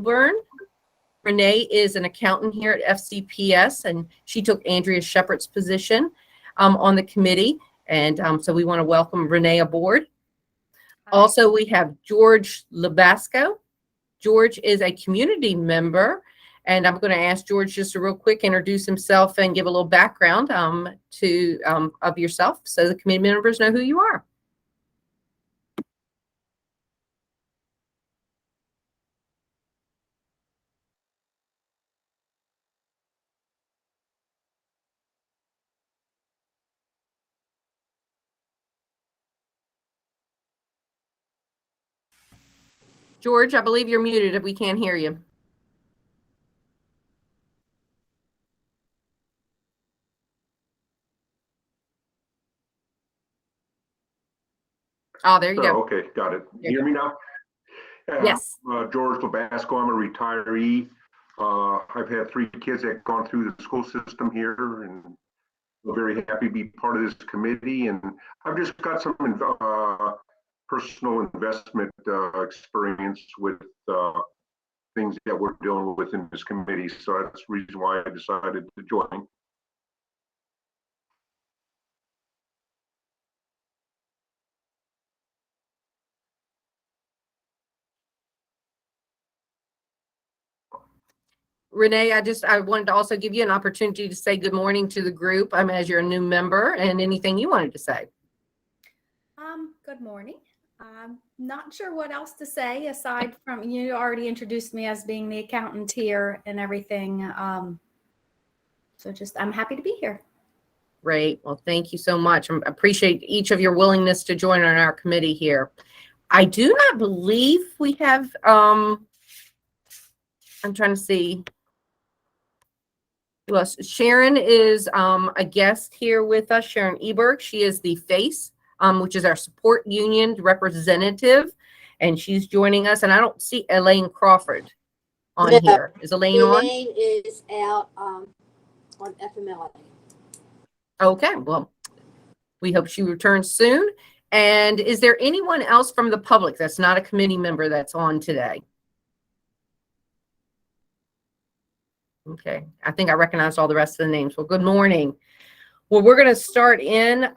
Burn. Renee is an accountant here at FCPS, and she took Andrea Shepard's position on the committee. And so we want to welcome Renee aboard. Hi. Also, we have George Labasco. George is a community member, and I'm going to ask George just to real quick introduce himself and give a little background of yourself so the committee members know who you are. George, I believe you're muted if we can't hear you. Oh, there you go. Okay, got it. You hear me now? Yes. George Labasco, I'm a retiree. I've had 3 kids that have gone through the school system here, and I'm very happy to be part of this committee. And I've just got some personal investment experience with things that we're dealing with in this committee. So that's the reason why I decided to join. Renee, I wanted to also give you an opportunity to say good morning to the group as you're a new member, and anything you wanted to say. Good morning. I'm not sure what else to say aside from you already introduced me as being the accountant here and everything. So I'm happy to be here. Great. Well, thank you so much. I appreciate each of your willingness to join on our committee here. I do not believe we have, I'm trying to see. Well, Sharon is a guest here with us, Sharon Eberg. She is the FACE, which is our support union representative, and she's joining us. And I don't see Elaine Crawford on here. Is Elaine on? Elaine is out on FMLA. Okay, well, we hope she returns soon. And is there anyone else from the public that's not a committee member that's on today? Okay, I think I recognized all the rest of the names. Well, good morning. Well, we're going to start in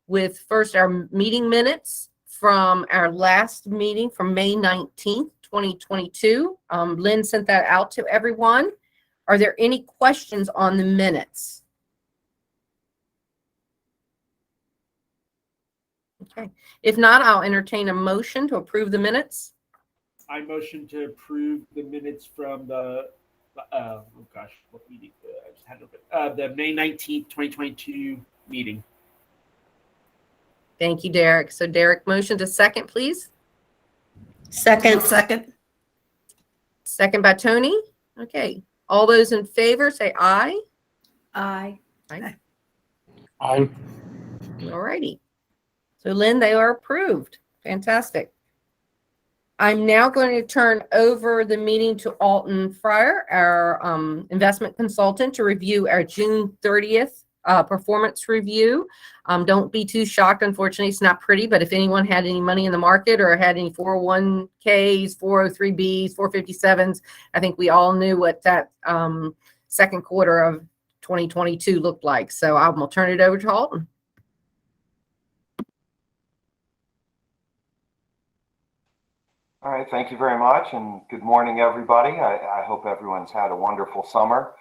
with first our meeting minutes from our last meeting from May 19th, 2022. Lynn sent that out to everyone. Are there any questions on the minutes? Okay, if not, I'll entertain a motion to approve the minutes. I motion to approve the minutes from the oh gosh, what meeting? I just had it. The May 19th, 2022 meeting. Thank you, Derek. So Derek, motion to second, please. Second. Second by Tony. Okay. All those in favor say aye. Aye. Aye. Aye. All righty. So Lynn, they are approved. Fantastic. I'm now going to turn over the meeting to Alton Fryer, our investment consultant, to review our June 30th performance review. Don't be too shocked. Unfortunately, it's not pretty, but if anyone had any money in the market or had any 401ks, 403bs, 457s, I think we all knew what that second quarter of 2022 looked like. So I will turn it over to Alton. All right, thank you very much, and good morning, everybody. I hope everyone's had a wonderful summer.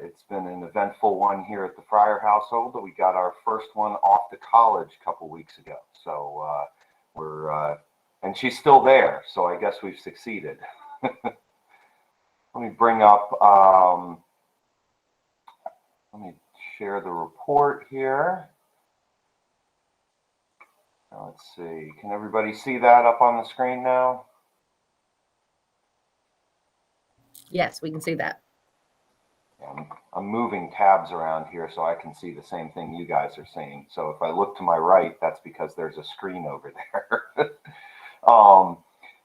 It's been an eventful one here at the Fryer household. We got our first one off to college a couple weeks ago, so and she's still there, so I guess we've succeeded. Let me bring up, let me share the report here. Let's see, can everybody see that up on the screen now? Yes, we can see that. Yeah, I'm moving tabs around here so I can see the same thing you guys are seeing. So if I look to my right, that's because there's a screen over there.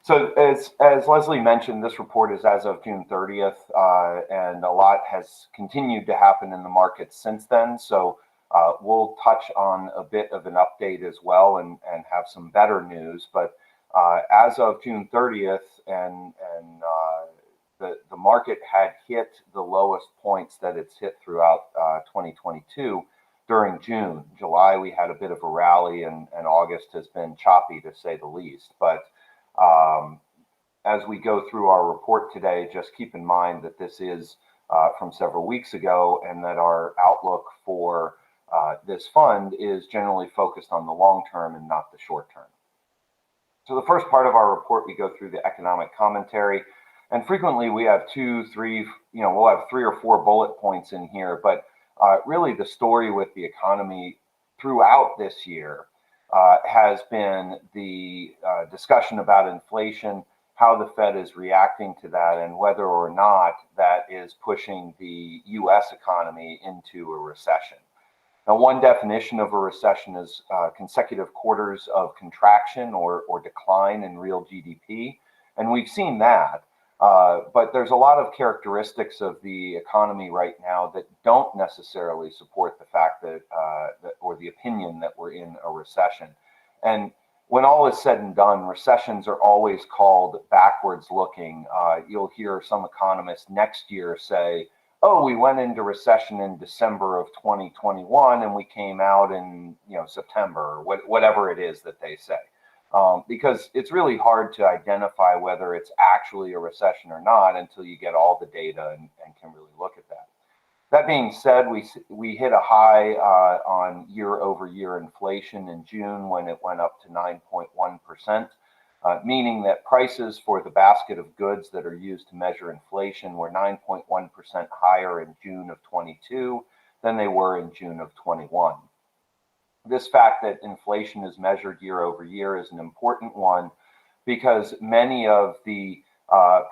So as Leslie mentioned, this report is as of June 30th, and a lot has continued to happen in the market since then. So we'll touch on a bit of an update as well and have some better news. But As of June 30th, the market had hit the lowest points that it's hit throughout 2022 during June. July, we had a bit of a rally, and August has been choppy to say the least. But as we go through our report today, just keep in mind that this is from several weeks ago, and that our outlook for this fund is generally focused on the long term and not the short term. So the first part of our report, we go through the economic commentary, and frequently we have we'll have 3 or 4 bullet points in here, but really the story with the economy throughout this year has been the discussion about inflation, how the Fed is reacting to that, and whether or not that is pushing the US economy into a recession. Now, one definition of a recession is consecutive quarters of contraction or decline in real GDP, and we've seen that. But there's a lot of characteristics of the economy right now that don't necessarily support the fact that, or the opinion that we're in a recession. And when all is said and done, recessions are always called backwards looking. You'll hear some economists next year say, oh, we went into recession in December of 2021 and we came out in September, or whatever it is that they say. Because it's really hard to identify whether it's actually a recession or not until you get all the data and can really look at that. That being said, we hit a high on year-over-year inflation in June when it went up to 9.1%, meaning that prices for the basket of goods that are used to measure inflation were 9.1% higher in June of 22 than they were in June of 21. This fact that inflation is measured year over year is an important one because many of the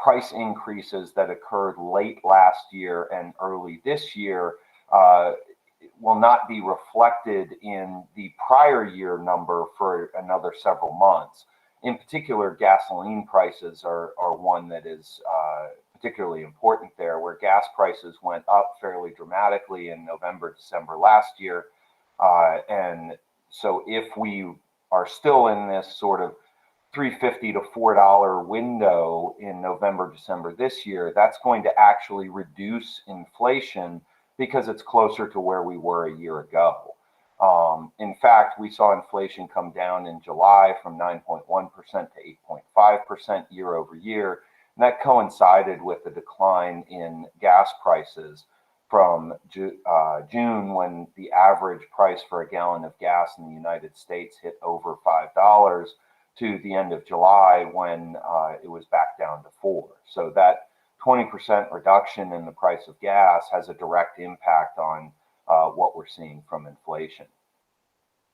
price increases that occurred late last year and early this year will not be reflected in the prior year number for another several months. In particular, gasoline prices are one that is particularly important there, where gas prices went up fairly dramatically in November, December last year. And so if we are still in this sort of $3.50 to $4 window in November, December this year, that's going to actually reduce inflation because it's closer to where we were a year ago. In fact, we saw inflation come down in July from 9.1% to 8.5% year over year. And that coincided with the decline in gas prices from June, when the average price for a gallon of gas in the United States hit over $5, to the end of July when it was back down to $4. So that 20% reduction in the price of gas has a direct impact on what we're seeing from inflation.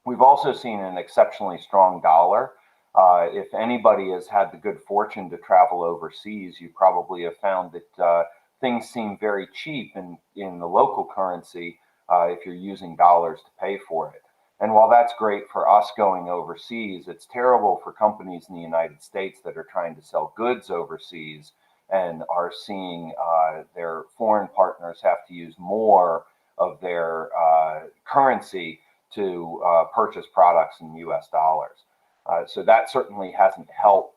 We've also seen an exceptionally strong dollar. If anybody has had the good fortune to travel overseas, you probably have found that things seem very cheap in the local currency if you're using dollars to pay for it. And while that's great for us going overseas, it's terrible for companies in the United States that are trying to sell goods overseas and are seeing their foreign partners have to use more of their currency to purchase products in US dollars. So that certainly hasn't helped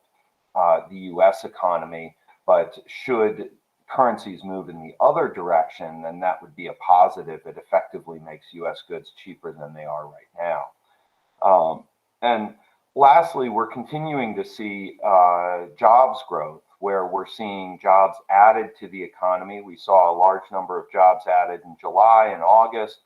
the US economy, but should currencies move in the other direction, then that would be a positive. It effectively makes US goods cheaper than they are right now. And lastly, we're continuing to see jobs growth, where we're seeing jobs added to the economy. We saw a large number of jobs added in July and August,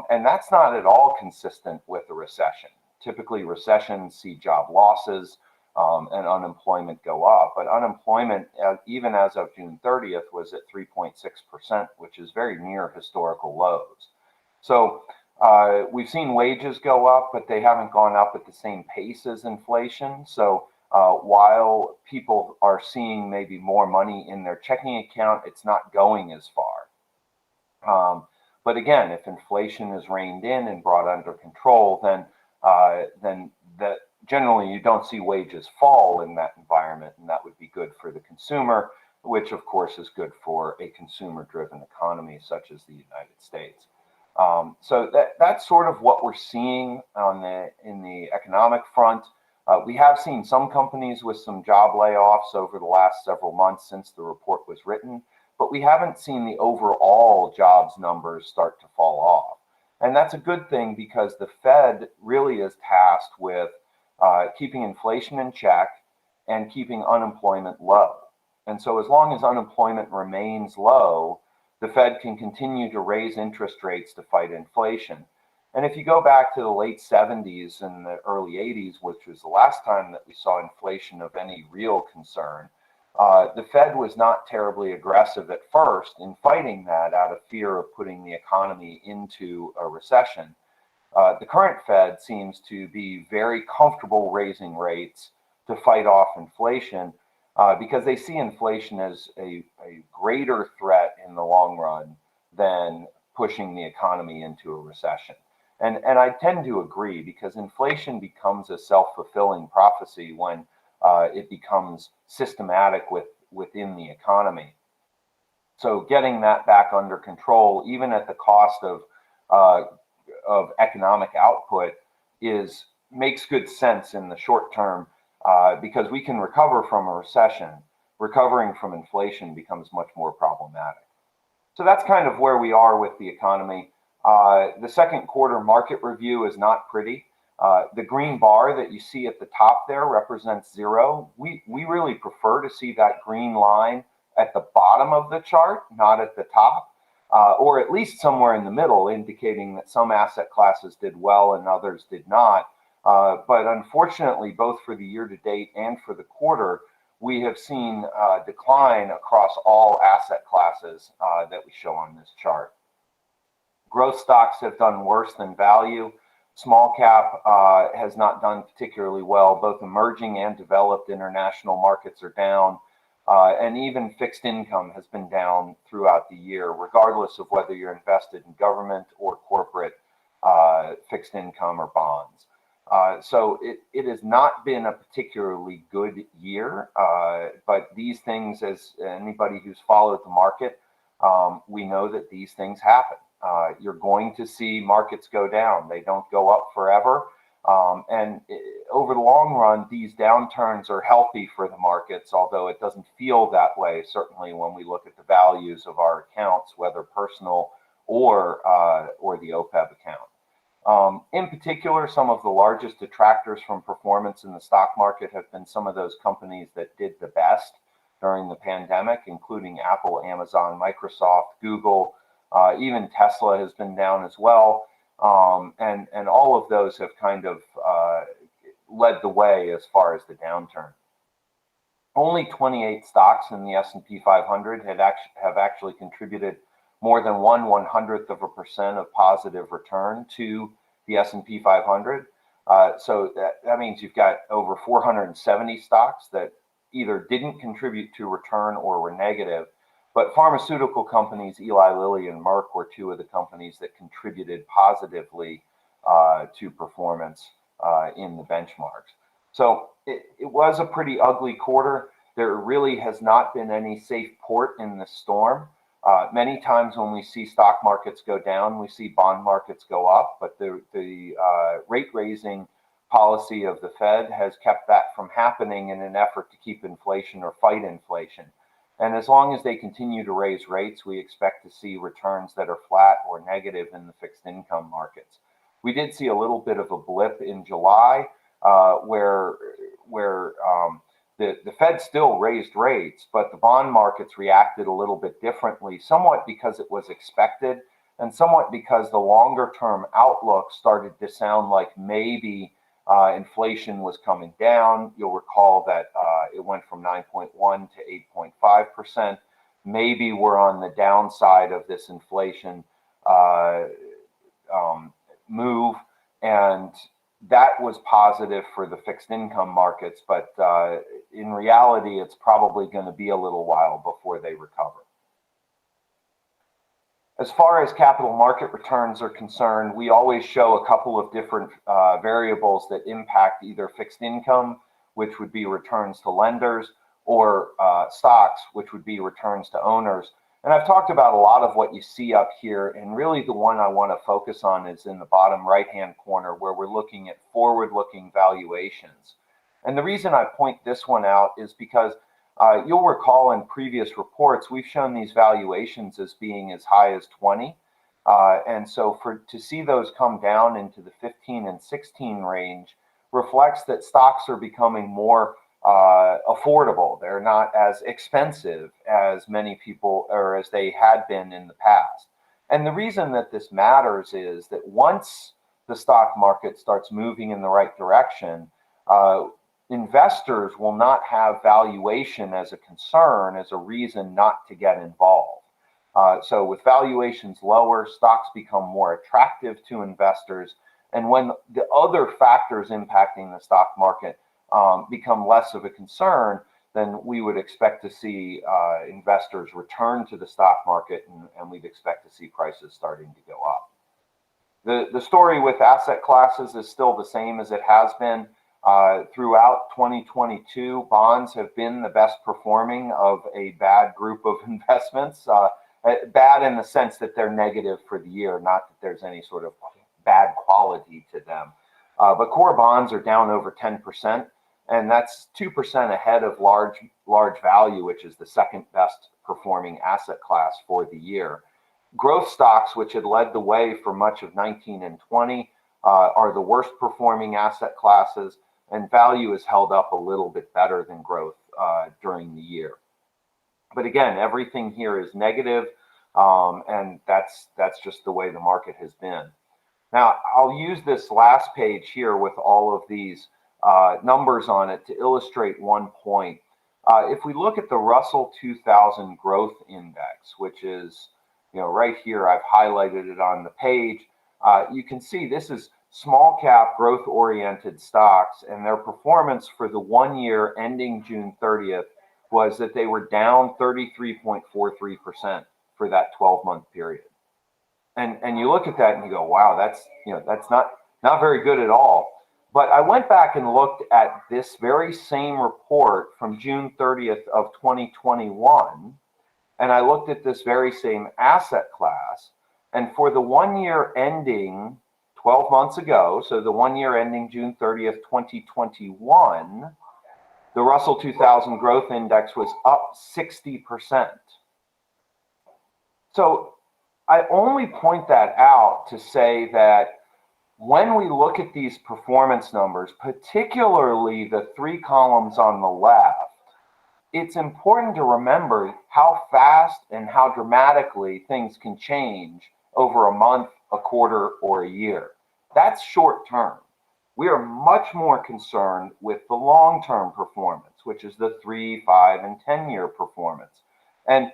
and that's not at all consistent with a recession. Typically, recessions see job losses and unemployment go up, but unemployment, even as of June 30th, was at 3.6%, which is very near historical lows. So we've seen wages go up, but they haven't gone up at the same pace as inflation. So while people are seeing maybe more money in their checking account, it's not going as far. But again, if inflation is reined in and brought under control, then that generally you don't see wages fall in that environment, and that would be good for the consumer, which of course is good for a consumer-driven economy such as the United States. So that's sort of what we're seeing in the economic front. We have seen some companies with some job layoffs over the last several months since the report was written, but we haven't seen the overall jobs numbers start to fall off. And that's a good thing because the Fed really is tasked with keeping inflation in check and keeping unemployment low. And so as long as unemployment remains low, the Fed can continue to raise interest rates to fight inflation. And if you go back to the late 70s and the early 80s, which was the last time that we saw inflation of any real concern, the Fed was not terribly aggressive at first in fighting that out of fear of putting the economy into a recession. The current Fed seems to be very comfortable raising rates to fight off inflation because they see inflation as a greater threat in the long run than pushing the economy into a recession. And I tend to agree because inflation becomes a self-fulfilling prophecy when it becomes systematic within the economy. So getting that back under control, even at the cost of economic output, makes good sense in the short term because we can recover from a recession. Recovering from inflation becomes much more problematic. So that's kind of where we are with the economy. The second quarter market review is not pretty. The green bar that you see at the top there represents 0. We really prefer to see that green line at the bottom of the chart, not at the top, or at least somewhere in the middle, indicating that some asset classes did well and others did not. But unfortunately, both for the year to date and for the quarter, we have seen a decline across all asset classes that we show on this chart. Growth stocks have done worse than value. Small cap has not done particularly well. Both emerging and developed international markets are down. And even fixed income has been down throughout the year, regardless of whether you're invested in government or corporate fixed income or bonds. So it has not been a particularly good year, but these things, as anybody who's followed the market, we know that these things happen. You're going to see markets go down. They don't go up forever. Over the long run, these downturns are healthy for the markets, although it doesn't feel that way, certainly when we look at the values of our accounts, whether personal or the Opeb account. In particular, some of the largest detractors from performance in the stock market have been some of those companies that did the best during the pandemic, including Apple, Amazon, Microsoft, Google, even Tesla has been down as well. And all of those have kind of led the way as far as the downturn. Only 28 stocks in the S&P 500 have actually contributed more than 1/100% of positive return to the S&P 500. So that means you've got over 470 stocks that either didn't contribute to return or were negative. But pharmaceutical companies, Eli Lilly and Merck, were two of the companies that contributed positively to performance in the benchmarks. So it was a pretty ugly quarter. There really has not been any safe port in the storm. Many times when we see stock markets go down, we see bond markets go up, but the rate raising policy of the Fed has kept that from happening in an effort to keep inflation or fight inflation. And as long as they continue to raise rates, we expect to see returns that are flat or negative in the fixed income markets. We did see a little bit of a blip in July where the Fed still raised rates, but the bond markets reacted a little bit differently, somewhat because it was expected and somewhat because the longer term outlook started to sound like maybe inflation was coming down. You'll recall that it went from 9.1 to 8.5%. Maybe we're on the downside of this inflation move, and that was positive for the fixed income markets, but in reality, it's probably going to be a little while before they recover. As far as capital market returns are concerned, we always show a couple of different variables that impact either fixed income, which would be returns to lenders, or stocks, which would be returns to owners. And I've talked about a lot of what you see up here, and really the one I want to focus on is in the bottom right-hand corner, where we're looking at forward-looking valuations. And the reason I point this one out is because you'll recall in previous reports, we've shown these valuations as being as high as 20. And so to see those come down into the 15 and 16 range reflects that stocks are becoming more affordable. They're not as expensive as many people or as they had been in the past. And the reason that this matters is that once the stock market starts moving in the right direction, investors will not have valuation as a concern, as a reason not to get involved. So with valuations lower, stocks become more attractive to investors. And when the other factors impacting the stock market become less of a concern, then we would expect to see investors return to the stock market, and we'd expect to see prices starting to go up. The story with asset classes is still the same as it has been. Throughout 2022, bonds have been the best performing of a bad group of investments. Bad in the sense that they're negative for the year, not that there's any sort of bad quality to them. But core bonds are down over 10%, and that's 2% ahead of large value, which is the second best performing asset class for the year. Growth stocks, which had led the way for much of 19 and 20, are the worst performing asset classes, and value is held up a little bit better than growth during the year. But again, everything here is negative, and that's just the way the market has been. Now, I'll use this last page here with all of these numbers on it to illustrate one point. If we look at the Russell 2000 Growth Index, which is, right here, I've highlighted it on the page. You can see this is small cap growth oriented stocks, and their performance for the 1 year ending June 30th was that they were down 33.43% for that 12-month period. And you look at that and you go, wow, that's not very good at all. But I went back and looked at this very same report from June 30th of 2021, and I looked at this very same asset class, and for the 1 year ending 12 months ago, so the 1 year ending June 30th, 2021, the Russell 2000 Growth Index was up 60%. So I only point that out to say that when we look at these performance numbers, particularly the three columns on the left, it's important to remember how fast and how dramatically things can change over a month, a quarter, or a year. That's short term. We are much more concerned with the long-term performance, which is the 3, 5, and 10-year performance. And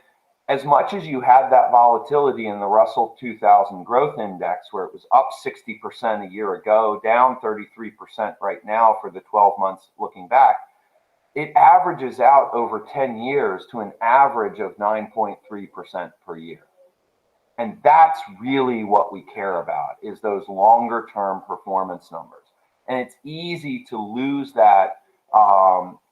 as much as you had that volatility in the Russell 2000 Growth Index, where it was up 60% a year ago, down 33% right now for the 12 months looking back, it averages out over 10 years to an average of 9.3% per year. And that's really what we care about, is those longer term performance numbers. And it's easy to lose that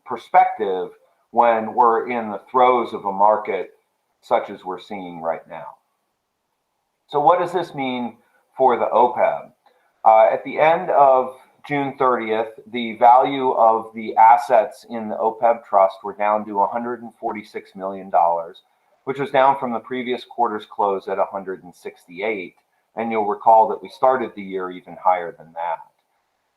perspective when we're in the throes of a market such as we're seeing right now. So what does this mean for the Opeb? At the end of June 30th, the value of the assets in the Opeb trust were down to $146 million, which was down from the previous quarter's close at 168. And you'll recall that we started the year even higher than that.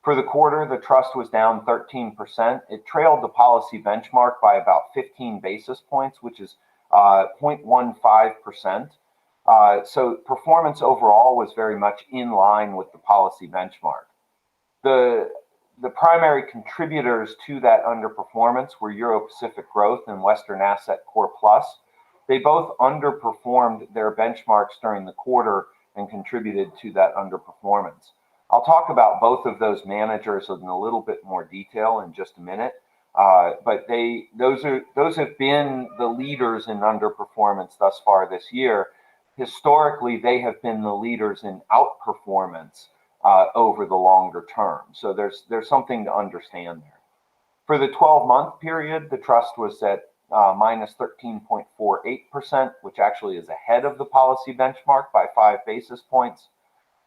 For the quarter, the trust was down 13%. It trailed the policy benchmark by about 15 basis points, which is 0.15%. So performance overall was very much in line with the policy benchmark. The primary contributors to that underperformance were Euro-Pacific Growth and Western Asset Core Plus. They both underperformed their benchmarks during the quarter and contributed to that underperformance. I'll talk about both of those managers in a little bit more detail in just a minute. But those have been the leaders in underperformance thus far this year. Historically, they have been the leaders in outperformance over the longer term. So there's something to understand there. For the 12-month period, the trust was at minus 13.48%, which actually is ahead of the policy benchmark by 5 basis points.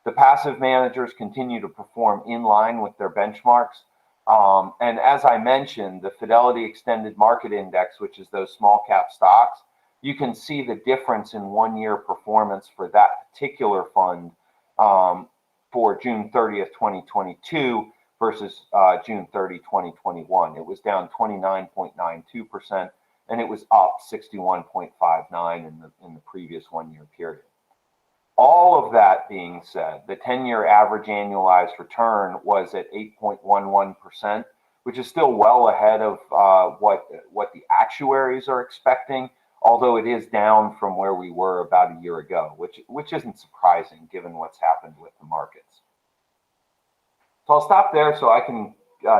The passive managers continue to perform in line with their benchmarks. And as I mentioned, the Fidelity Extended Market Index, which is those small cap stocks, you can see the difference in 1 year performance for that particular fund for June 30th, 2022 versus June 30, 2021. It was down 29.92%, and it was up 61.59 in the previous 1 year period. All of that being said, the 10-year average annualized return was at 8.11%, which is still well ahead of what the actuaries are expecting, although it is down from where we were about a year ago, which isn't surprising given what's happened with the markets. So I'll stop there so I can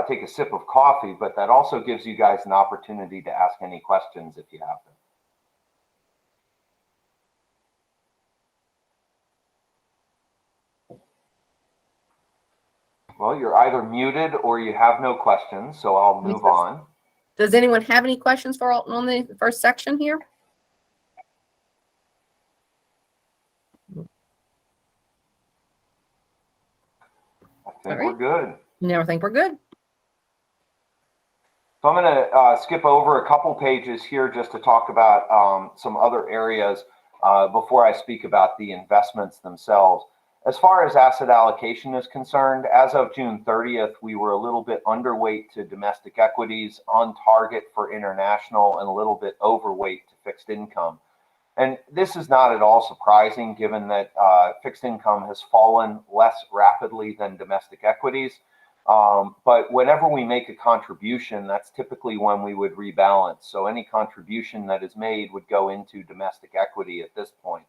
take a sip of coffee, but that also gives you guys an opportunity to ask any questions if you have them. Well, you're either muted or you have no questions, so I'll move on. Does anyone have any questions for Alton on the first section here? I think we're good. You never think we're good? So I'm going to skip over a couple pages here just to talk about some other areas before I speak about the investments themselves. As far as asset allocation is concerned, as of June 30th, we were a little bit underweight to domestic equities, on target for international, and a little bit overweight to fixed income. And this is not at all surprising given that fixed income has fallen less rapidly than domestic equities. But whenever we make a contribution, that's typically when we would rebalance. So any contribution that is made would go into domestic equity at this point.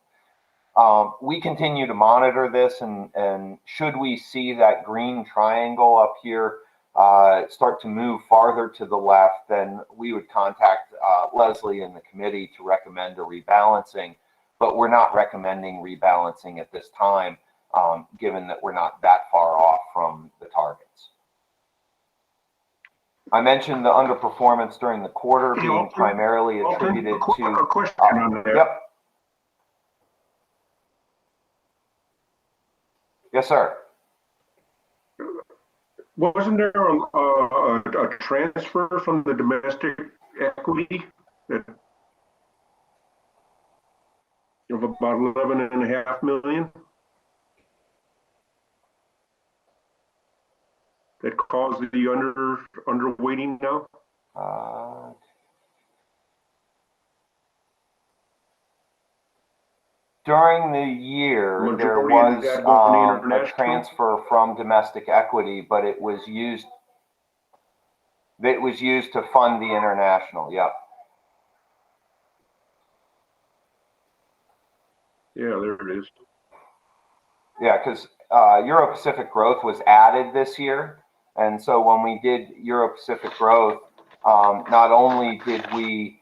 We continue to monitor this, and should we see that green triangle up here start to move farther to the left, then we would contact Leslie and the committee to recommend a rebalancing. But we're not recommending rebalancing at this time, given that we're not that far off from the targets. I mentioned the underperformance during the quarter being primarily attributed to... A question on that. Yep. Yes, sir. Wasn't there a transfer from the domestic equity that of about 11.5 million that caused the underweighting now? During the year, there was a transfer from domestic equity, but it was used to fund the international. Yep. Yeah, there it is. Yeah, because Euro Pacific Growth was added this year, and so when we did Euro Pacific Growth, not only did we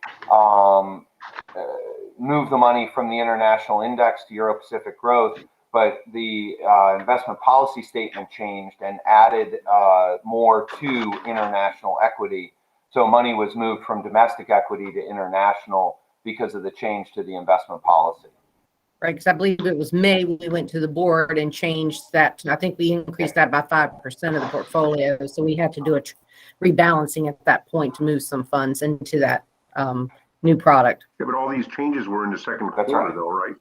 move the money from the international index to Euro Pacific Growth, but the investment policy statement changed and added more to international equity. So money was moved from domestic equity to international because of the change to the investment policy. Right, because I believe it was May we went to the board and changed that. I think we increased that by 5% of the portfolio. So we had to do a rebalancing at that point to move some funds into that new product. Yeah, but all these changes were in the second That's quarter, right. though, right?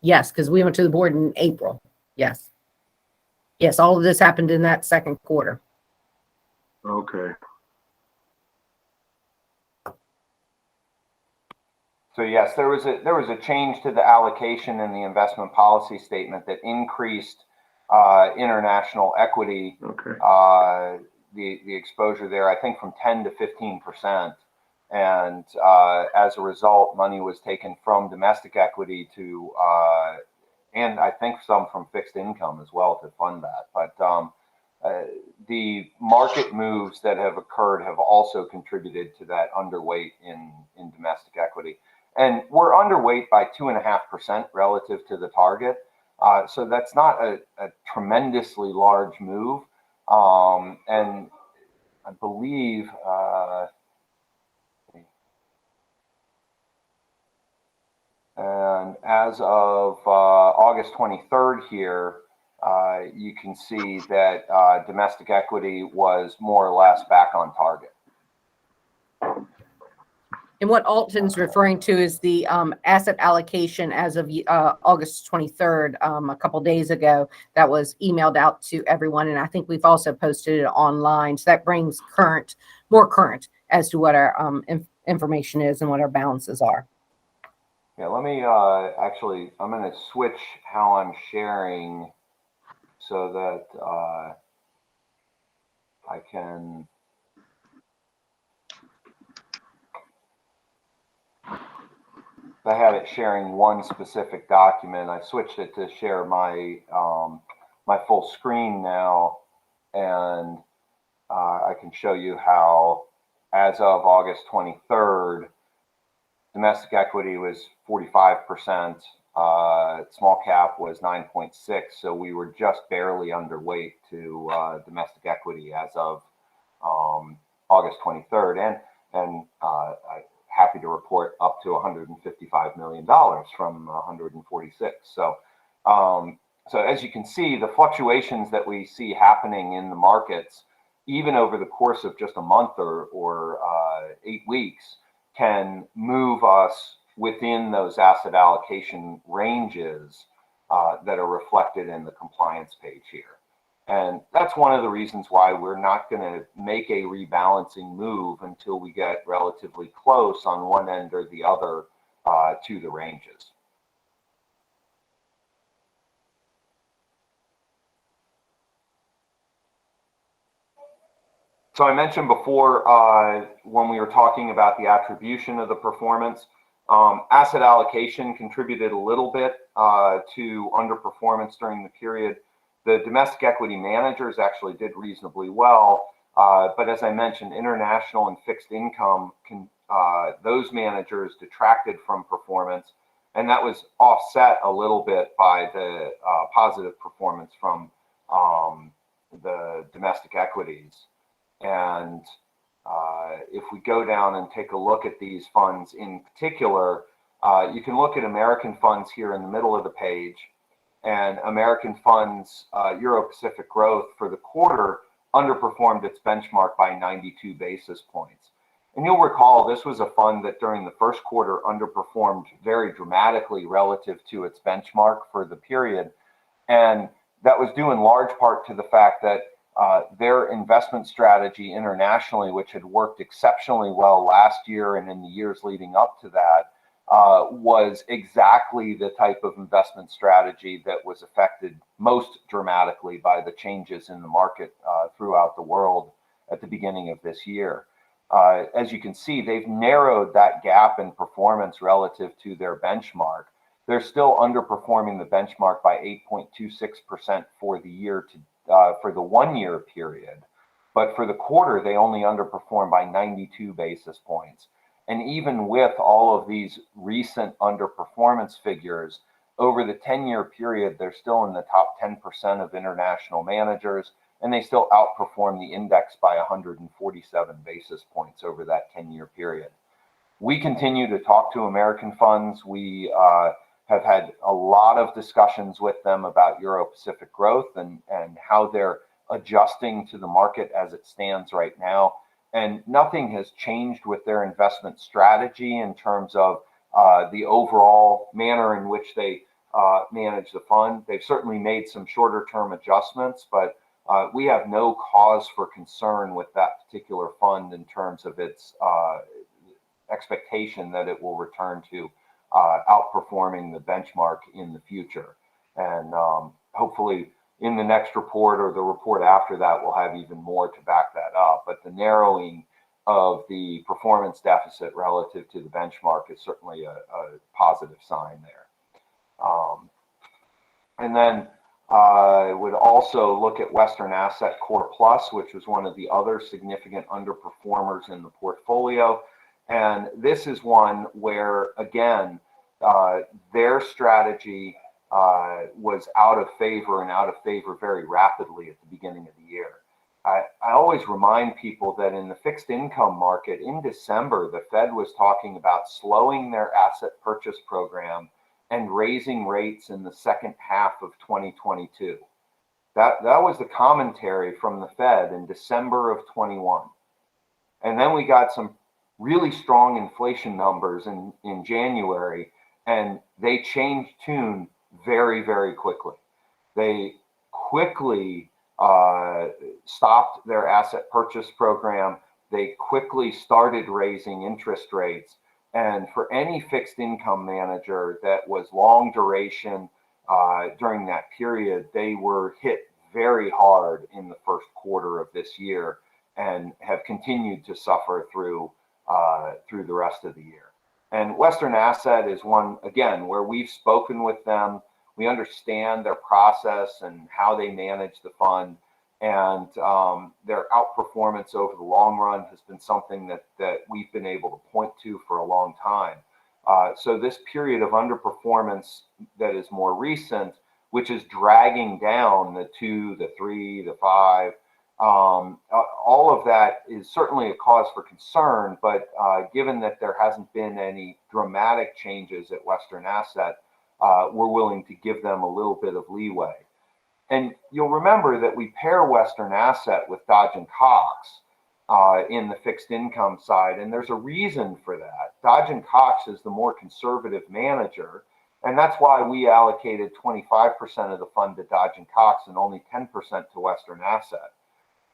Yes, because we went to the board in April. Yes. Yes, all of this happened in that second quarter. Okay. So yes, there was a change to the allocation in the investment policy statement that increased international equity, Okay. the exposure there, I think from 10 to 15%. And as a result, money was taken from domestic equity to, and I think some from fixed income as well to fund that. But the market moves that have occurred have also contributed to that underweight in domestic equity. And we're underweight by 2.5% relative to the target. So that's not a tremendously large move. And I believe, and as of August 23rd here, you can see that domestic equity was more or less back on target. And what Alton's referring to is the asset allocation as of August 23rd, a couple days ago, that was emailed out to everyone. And I think we've also posted it online. So that brings more current as to what our information is and what our balances are. Yeah, let me actually, I'm going to switch how I'm sharing so that I can. I had it sharing one specific document. I switched it to share my my full screen now, and I can show you how, as of August 23rd, domestic equity was 45%, small cap was 9.6, so we were just barely underweight to domestic equity as of August 23rd, and happy to report up to $155 million from 146. So, so as you can see, the fluctuations that we see happening in the markets, even over the course of just a month or 8 weeks, can move us within those asset allocation ranges that are reflected in the compliance page here. And that's one of the reasons why we're not going to make a rebalancing move until we get relatively close on one end or the other to the ranges. So I mentioned before when we were talking about the attribution of the performance, asset allocation contributed a little bit to underperformance during the period. The domestic equity managers actually did reasonably well, but as I mentioned, international and fixed income, those managers detracted from performance, and that was offset a little bit by the positive performance from the domestic equities. And if we go down and take a look at these funds in particular, you can look at American funds here in the middle of the page. And American funds, Euro-Pacific Growth for the quarter underperformed its benchmark by 92 basis points. And you'll recall this was a fund that during the first quarter underperformed very dramatically relative to its benchmark for the period. And that was due in large part to the fact that their investment strategy internationally, which had worked exceptionally well last year and in the years leading up to that, was exactly the type of investment strategy that was affected most dramatically by the changes in the market throughout the world at the beginning of this year. As you can see, they've narrowed that gap in performance relative to their benchmark. They're still underperforming the benchmark by 8.26% for the year for the 1 year period, but for the quarter they only underperformed by 92 basis points. And even with all of these recent underperformance figures, over the 10-year period, they're still in the top 10% of international managers, and they still outperform the index by 147 basis points over that 10-year period. We continue to talk to American funds. We have had a lot of discussions with them about Euro-Pacific Growth and how they're adjusting to the market as it stands right now. And nothing has changed with their investment strategy in terms of the overall manner in which they manage the fund. They've certainly made some shorter term adjustments, but we have no cause for concern with that particular fund in terms of its expectation that it will return to outperforming the benchmark in the future. And hopefully in the next report or the report after that, we'll have even more to back that up. But the narrowing of the performance deficit relative to the benchmark is certainly a positive sign there. And then I would also look at Western Asset Core Plus, which was one of the other significant underperformers in the portfolio. And this is one where, again, their strategy was out of favor very rapidly at the beginning of the year. I always remind people that in the fixed income market in December, the Fed was talking about slowing their asset purchase program and raising rates in the second half of 2022. That was the commentary from the Fed in December of 21. And then we got some really strong inflation numbers in January, and they changed tune very, very quickly. They quickly stopped their asset purchase program. They quickly started raising interest rates. And for any fixed income manager that was long duration during that period, they were hit very hard in the first quarter of this year and have continued to suffer through the rest of the year. And Western Asset is one, again, where we've spoken with them. We understand their process and how they manage the fund. And their outperformance over the long run has been something that we've been able to point to for a long time. So this period of underperformance that is more recent, which is dragging down the 2, the 3, the 5, all of that is certainly a cause for concern, but given that there hasn't been any dramatic changes at Western Asset, we're willing to give them a little bit of leeway. And you'll remember that we pair Western Asset with Dodge & Cox in the fixed income side, and there's a reason for that. Dodge & Cox is the more conservative manager, and that's why we allocated 25% of the fund to Dodge & Cox and only 10% to Western Asset.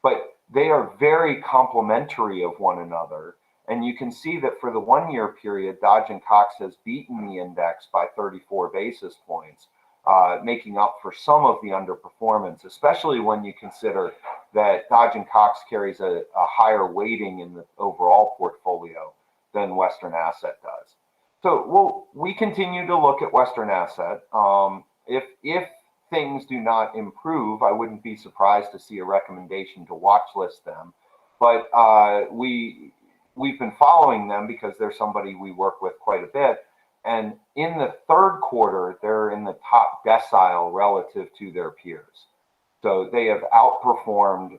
But they are very complementary of one another. And you can see that for the 1 year period, Dodge & Cox has beaten the index by 34 basis points, making up for some of the underperformance, especially when you consider that Dodge & Cox carries a higher weighting in the overall portfolio than Western Asset does. So we continue to look at Western Asset. If things do not improve, I wouldn't be surprised to see a recommendation to watch list them. But we've been following them because they're somebody we work with quite a bit. And in the third quarter, they're in the top decile relative to their peers. So they have outperformed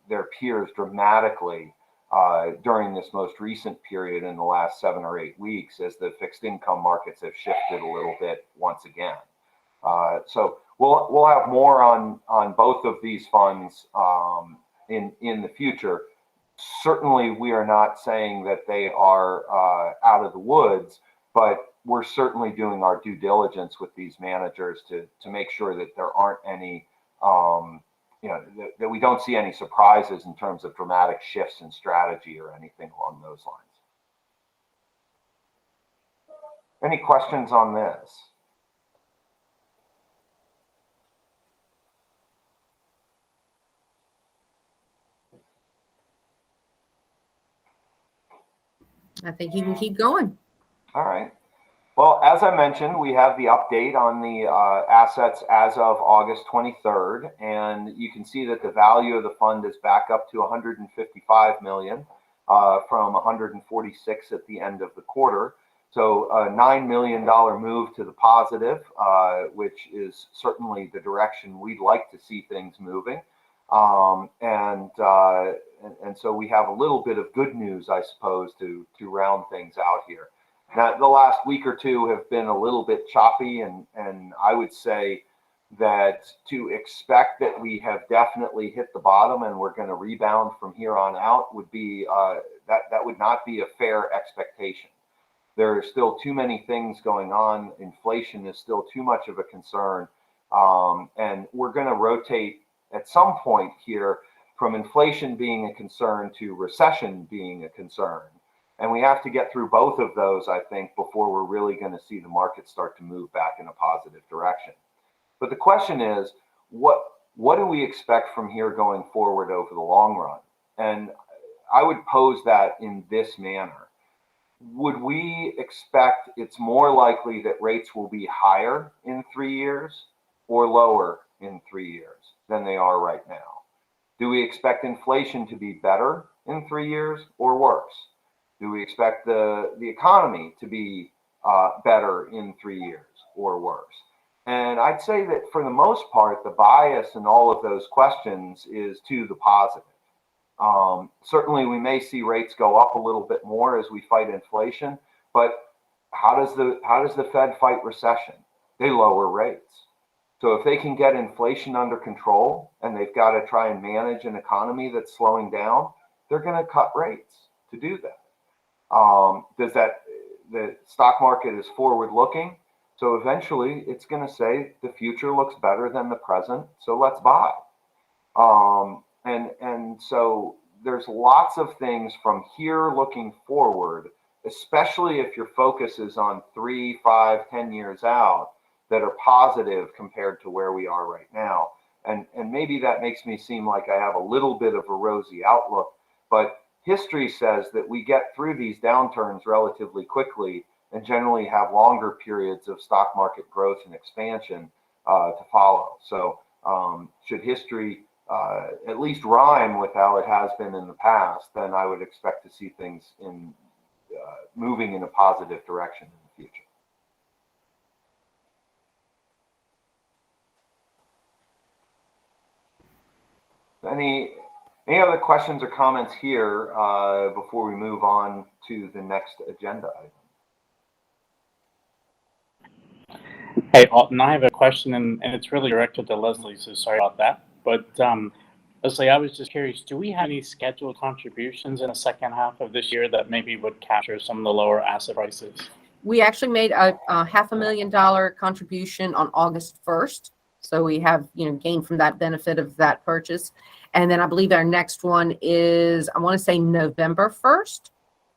their peers dramatically during this most recent period in the last 7 or 8 weeks, as the fixed income markets have shifted a little bit once again. So we'll have more on both of these funds in the future. Certainly, we are not saying that they are out of the woods, but we're certainly doing our due diligence with these managers to make sure that there aren't any, that we don't see any surprises in terms of dramatic shifts in strategy or anything along those lines. Any questions on this? I think you can keep going. All right. Well, as I mentioned, we have the update on the assets as of August 23rd, and you can see that the value of the fund is back up to 155 million from 146 at the end of the quarter. So a $9 million move to the positive, which is certainly the direction we'd like to see things moving. And so we have a little bit of good news, I suppose, to round things out here. Now, the last week or two have been a little bit choppy, and I would say that to expect that we have definitely hit the bottom and we're going to rebound from here on out would be that would not be a fair expectation. There are still too many things going on. Inflation is still too much of a concern, and we're going to rotate at some point here from inflation being a concern to recession being a concern. And we have to get through both of those, I think, before we're really going to see the market start to move back in a positive direction. But the question is, what do we expect from here going forward over the long run? And I would pose that in this manner. Would we expect it's more likely that rates will be higher in 3 years or lower in 3 years than they are right now? Do we expect inflation to be better in 3 years or worse? Do we expect the economy to be better in 3 years or worse? And I'd say that for the most part, the bias in all of those questions is to the positive. Certainly, we may see rates go up a little bit more as we fight inflation, but how does the Fed fight recession? They lower rates. So if they can get inflation under control and they've got to try and manage an economy that's slowing down, they're going to cut rates to do that. The stock market is forward looking. So eventually it's going to say the future looks better than the present. So let's buy. And so there's lots of things from here looking forward, especially if your focus is on 3, 5, 10 years out, that are positive compared to where we are right now. And maybe that makes me seem like I have a little bit of a rosy outlook, but history says that we get through these downturns relatively quickly and generally have longer periods of stock market growth and expansion to follow. So should history at least rhyme with how it has been in the past, then I would expect to see things moving in a positive direction in the future. Any other questions or comments here before we move on to the next agenda item? Hey, Alton, I have a question, and it's really directed to Leslie, so sorry about that. But Leslie, I was just curious, do we have any scheduled contributions in the second half of this year that maybe would capture some of the lower asset prices? We actually made a $500,000 contribution on August 1st. So we have, gained from that benefit of that purchase. And then I believe our next one is, I want to say November 1st.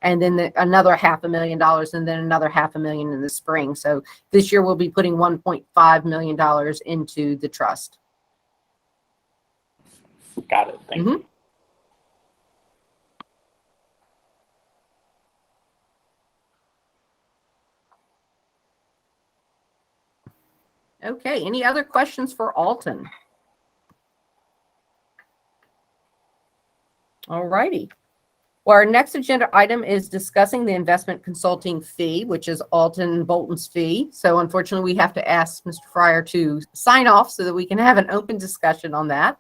And then another $500,000 and then another $500,000 in the spring. So this year we'll be putting $1.5 million into the trust. Got it. Thank you. Okay, any other questions for Alton? All righty. Well, our next agenda item is discussing the investment consulting fee, which is Alton Bolton's fee. So unfortunately, we have to ask Mr. Fryer to sign off so that we can have an open discussion on that.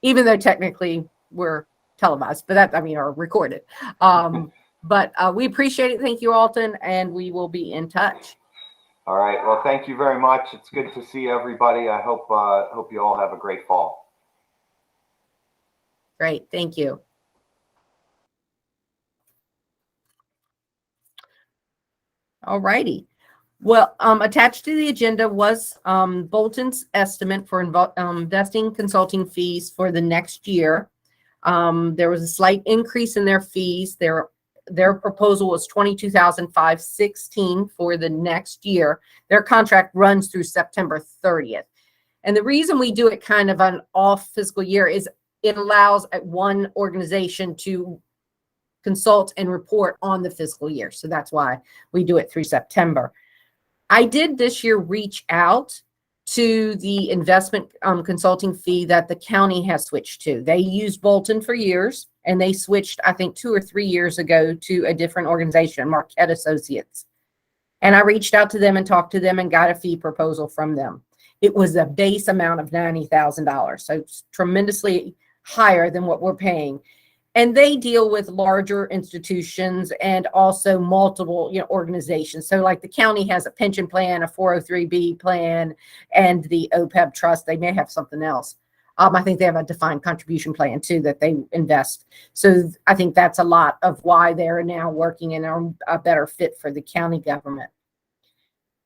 Even though technically we're televised, but or recorded. But we appreciate it. Thank you, Alton, and we will be in touch. All right. Well, thank you very much. It's good to see everybody. I hope you all have a great fall. Great. Thank you. All righty. Well, attached to the agenda was Bolton's estimate for investing consulting fees for the next year. There was a slight increase in their fees. Their proposal was $22,516 for the next year. Their contract runs through September 30th. And the reason we do it kind of an off fiscal year is it allows one organization to consult and report on the fiscal year. So that's why we do it through September. I did this year reach out to the investment consulting fee that the county has switched to. They used Bolton for years, and they switched, I think, 2 or 3 years ago to a different organization, Marquette Associates. And I reached out to them and talked to them and got a fee proposal from them. It was a base amount of $90,000, so it's tremendously higher than what we're paying. And they deal with larger institutions and also multiple, organizations. So like the county has a pension plan, a 403B plan, and the Opeb trust. They may have something else. I think they have a defined contribution plan too that they invest. So I think that's a lot of why they're now working and are a better fit for the county government.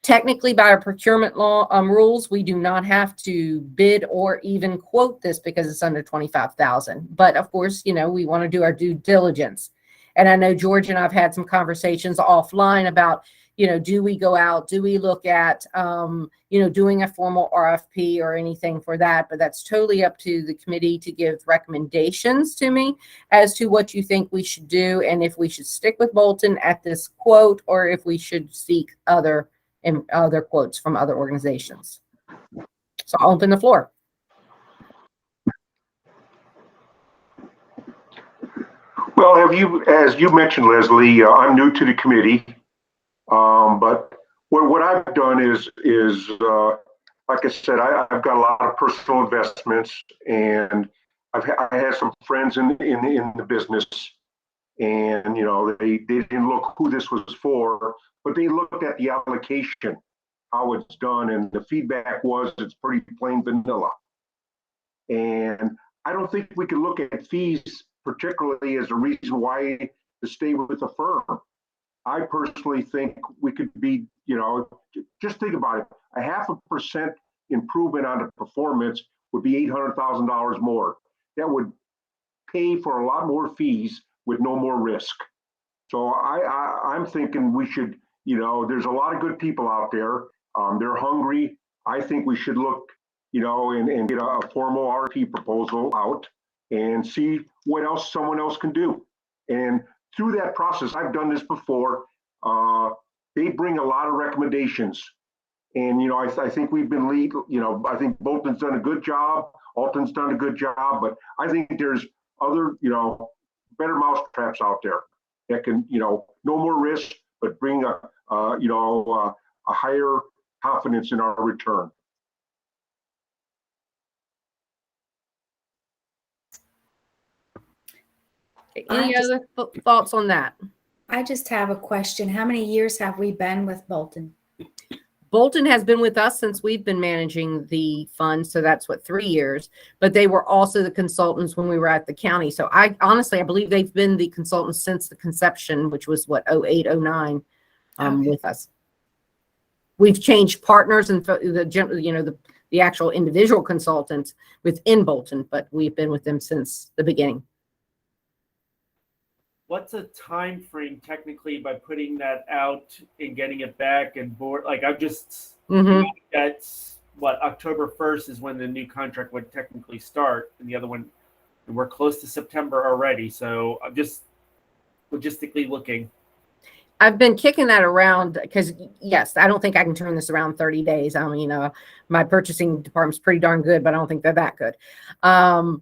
Technically, by our procurement law rules, we do not have to bid or even quote this because it's under $25,000. But of course, we want to do our due diligence. And I know George and I've had some conversations offline about, do we go out? Do we look at, doing a formal RFP or anything for that? But that's totally up to the committee to give recommendations to me as to what you think we should do and if we should stick with Bolton at this quote or if we should seek other quotes from other organizations. So I'll open the floor. Well, as you mentioned, Leslie, I'm new to the committee, but what I've done is like I said, I've got a lot of personal investments, and I had some friends in the business, and they didn't look who this was for, but they looked at the allocation, how it's done, and the feedback was it's pretty plain vanilla. And I don't think we can look at fees particularly as a reason why to stay with the firm. I personally think we could be, just think about it. 0.5% improvement on the performance would be $800,000 more. That would pay for a lot more fees with no more risk. So I'm thinking we should, there's a lot of good people out there. They're hungry. I think we should look, and get a formal RFP proposal out and see what else someone else can do. And through that process, I've done this before. They bring a lot of recommendations. And, I think we've been I think Bolton's done a good job. Alton's done a good job, but I think there's other, better mousetraps out there that can, no more risk, but bring a higher confidence in our return. Any other thoughts on that? I just have a question. How many years have we been with Bolton? Bolton has been with us since we've been managing the fund. So that's 3 years, but they were also the consultants when we were at the county. So I believe they've been the consultants since the conception, which was 08, 09 with us. We've changed partners and the actual individual consultants within Bolton, but we've been with them since the beginning. What's a time frame technically by putting that out and getting it back and board? Like I've just, that's what, October 1st is when the new contract would technically start, and the other one, and we're close to September already. So I'm just logistically looking. I've been kicking that around because, yes, I don't think I can turn this around 30 days. I mean, my purchasing department's pretty darn good, but I don't think they're that good. And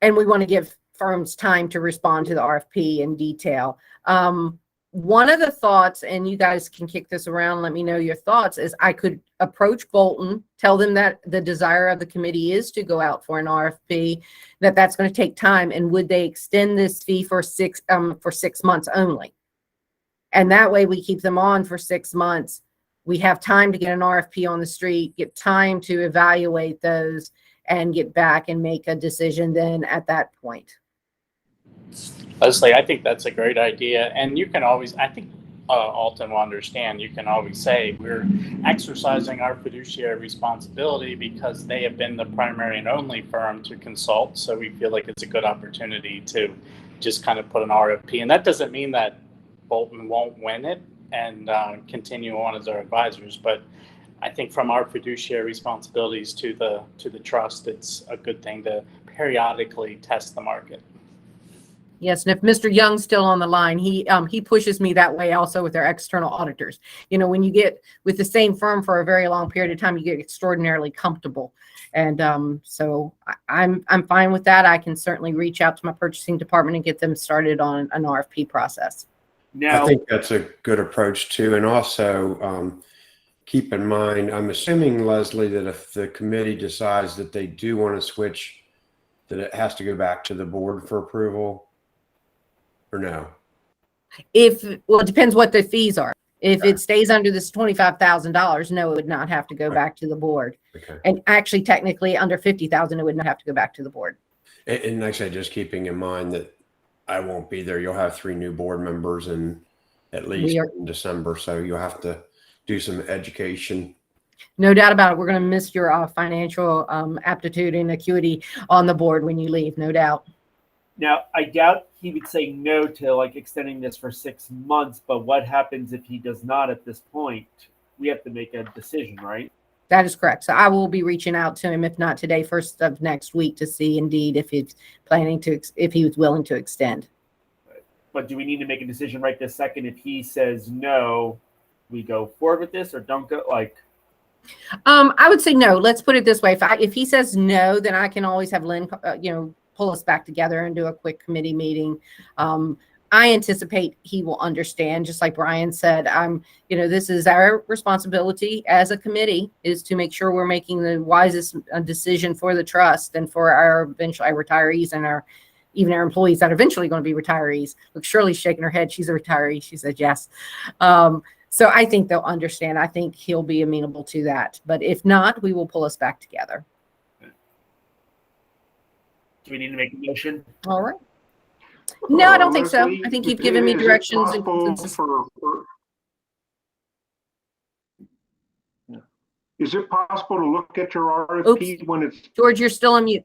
we want to give firms time to respond to the RFP in detail. One of the thoughts, and you guys can kick this around, let me know your thoughts, is I could approach Bolton, tell them that the desire of the committee is to go out for an RFP, that's going to take time, and would they extend this fee for 6 months only? And that way we keep them on for 6 months. We have time to get an RFP on the street, get time to evaluate those, and get back and make a decision then at that point. Leslie, I think that's a great idea. And you can always, I think Alton will understand, you can always say we're exercising our fiduciary responsibility because they have been the primary and only firm to consult. So we feel like it's a good opportunity to just kind of put an RFP. And that doesn't mean that Bolton won't win it and continue on as our advisors. But I think from our fiduciary responsibilities to the trust, it's a good thing to periodically test the market. Yes, and if Mr. Young's still on the line, he pushes me that way also with our external auditors. When you get with the same firm for a very long period of time, you get extraordinarily comfortable. And so I'm fine with that. I can certainly reach out to my purchasing department and get them started on an RFP process. Now, I think that's a good approach too. And also keep in mind, I'm assuming, Leslie, that if the committee decides that they do want to switch, that it has to go back to the board for approval. Or no? Well, it depends what the fees are. If it stays under this $25,000, no, it would not have to go back to the board. Okay. And actually, technically, under $50,000, it would not have to go back to the board. And like I said, just keeping in mind that I won't be there. You'll have 3 new board members in December, so you'll have to do some education. No doubt about it. We're going to miss your financial aptitude and acuity on the board when you leave, no doubt. Now, I doubt he would say no to like extending this for 6 months, but what happens if he does not at this point? We have to make a decision, right? That is correct. So I will be reaching out to him, if not today, first of next week, to see indeed if he's planning to, if he was willing to extend. But do we need to make a decision right this second? If he says no, we go forward with this or don't go? I would say no. Let's put it this way: if he says no, then I can always have Lynn, pull us back together and do a quick committee meeting. I anticipate he will understand, just like Brian said. This is our responsibility as a committee, is to make sure we're making the wisest decision for the trust and for our retirees and even our employees that are eventually going to be retirees. Look, Shirley's shaking her head. She's a retiree. She said yes. So I think they'll understand. I think he'll be amenable to that. But if not, we will pull us back together. Do we need to make a motion? All right. No, I don't think so. Leslie, I think you've given me is it directions and possible consensus. Is it possible to look at your RFP when it's, George, you're still on mute.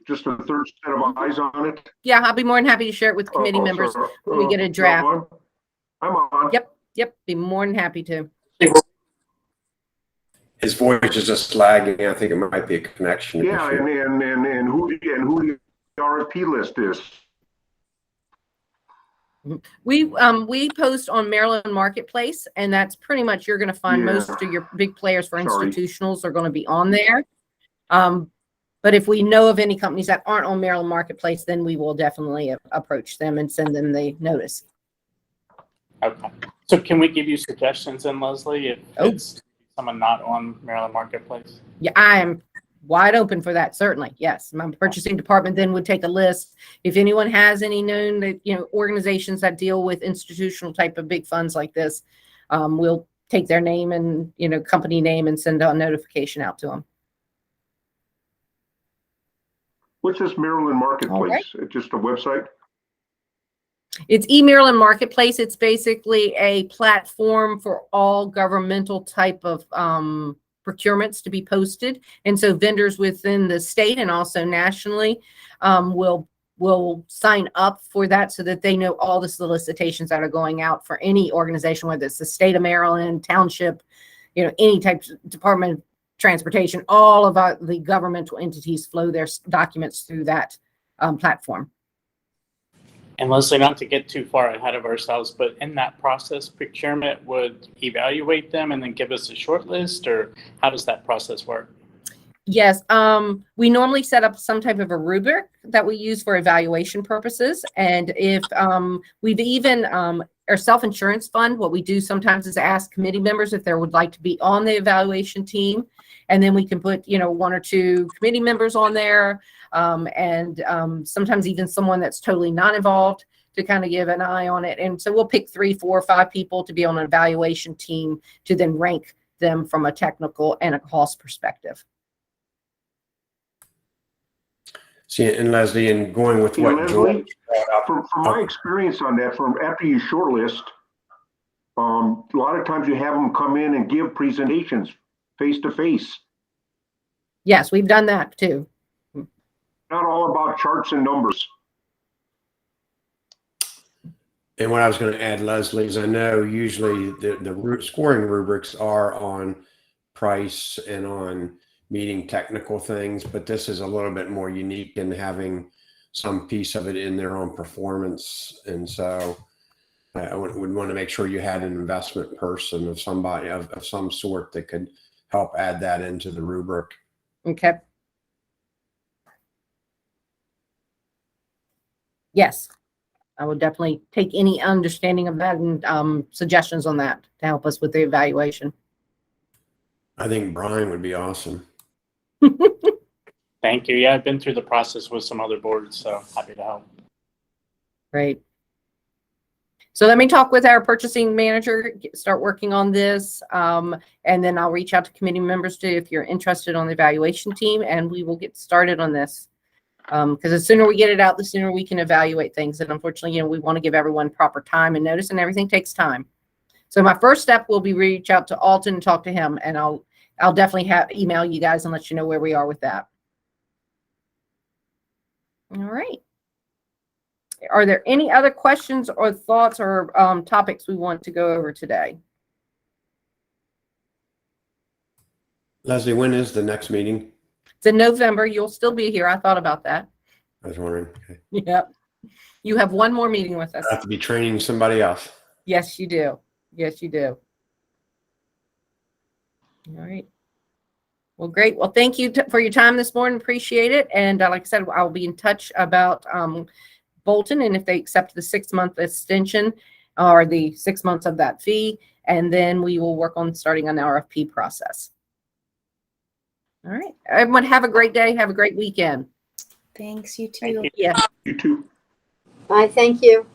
just a third set of eyes on it? Yeah, I'll be more than happy to share it with committee members sorry. when we get a draft. No, I'm on. Yep, be more than happy to. His voice is just lagging. I think it might be a connection Yeah, issue. and who the RFP list is. We post on Maryland Marketplace, and that's pretty much, you're going to find Yeah. most of your big players for Sorry. institutionals are going to be on there. But if we know of any companies that aren't on Maryland Marketplace, then we will definitely approach them and send them the notice. Okay. So can we give you suggestions then, Leslie, if Oh. it's someone not on Maryland Marketplace? Yeah, I am wide open for that. Certainly. Yes. My purchasing department then would take a list. If anyone has any known that, organizations that deal with institutional type of big funds like this, we'll take their name and, company name and send a notification out to them. What's this Maryland Marketplace? right. It's just a website? It's eMaryland Marketplace. It's basically a platform for all governmental type of procurements to be posted. And so vendors within the state and also nationally will sign up for that so that they know all the solicitations that are going out for any organization, whether it's the state of Maryland, township, any type of Department of Transportation. All of the governmental entities flow their documents through that platform. And Leslie, not to get too far ahead of ourselves, but in that process, procurement would evaluate them and then give us a short list, or how does that process work? Yes, we normally set up some type of a rubric that we use for evaluation purposes. And if we've even our self-insurance fund, what we do sometimes is ask committee members if they would like to be on the evaluation team. And then we can put, one or two committee members on there. And sometimes even someone that's totally not involved to kind of give an eye on it. And so we'll pick 3, 4, 5 people to be on an evaluation team to then rank them from a technical and a cost perspective. See, and Leslie, and going with what Leslie, George brought up, from my experience on that, from after you shortlist, a lot of times you have them come in and give presentations face to face. Yes, we've done that too. Not all about charts and numbers. and what I was going to add, Leslie, is I know usually the scoring rubrics are on price and on meeting technical things, but this is a little bit more unique in having some piece of it in there on performance. And so I would want to make sure you had an investment person of somebody of some sort that could help add that into the rubric. Okay. Yes, I would definitely take any understanding of that and suggestions on that to help us with the evaluation. I think Brian would be awesome. Thank you. Yeah, I've been through the process with some other boards, so happy to help. Great. So let me talk with our purchasing manager, start working on this, and then I'll reach out to committee members too if you're interested on the evaluation team, and we will get started on this. Because the sooner we get it out, the sooner we can evaluate things. And unfortunately, we want to give everyone proper time and notice, and everything takes time. So my first step will be reach out to Alton and talk to him, and I'll definitely email you guys and let you know where we are with that. All right. Are there any other questions or thoughts or topics we want to go over today? Leslie, when is the next meeting? It's in November. You'll still be here. I thought about that. I was wondering. Okay. Yep. You have one more meeting with us. I have to be training somebody else. Yes, you do. Yes, you do. All right. Well, great. Well, thank you for your time this morning. Appreciate it. And like I said, I'll be in touch about Bolton and if they accept the 6-month extension or the 6 months of that fee. And then we will work on starting an RFP process. All right. Everyone have a great day. Have a great weekend. Thanks, you too. Thank you. Yeah. You too. Bye, thank you.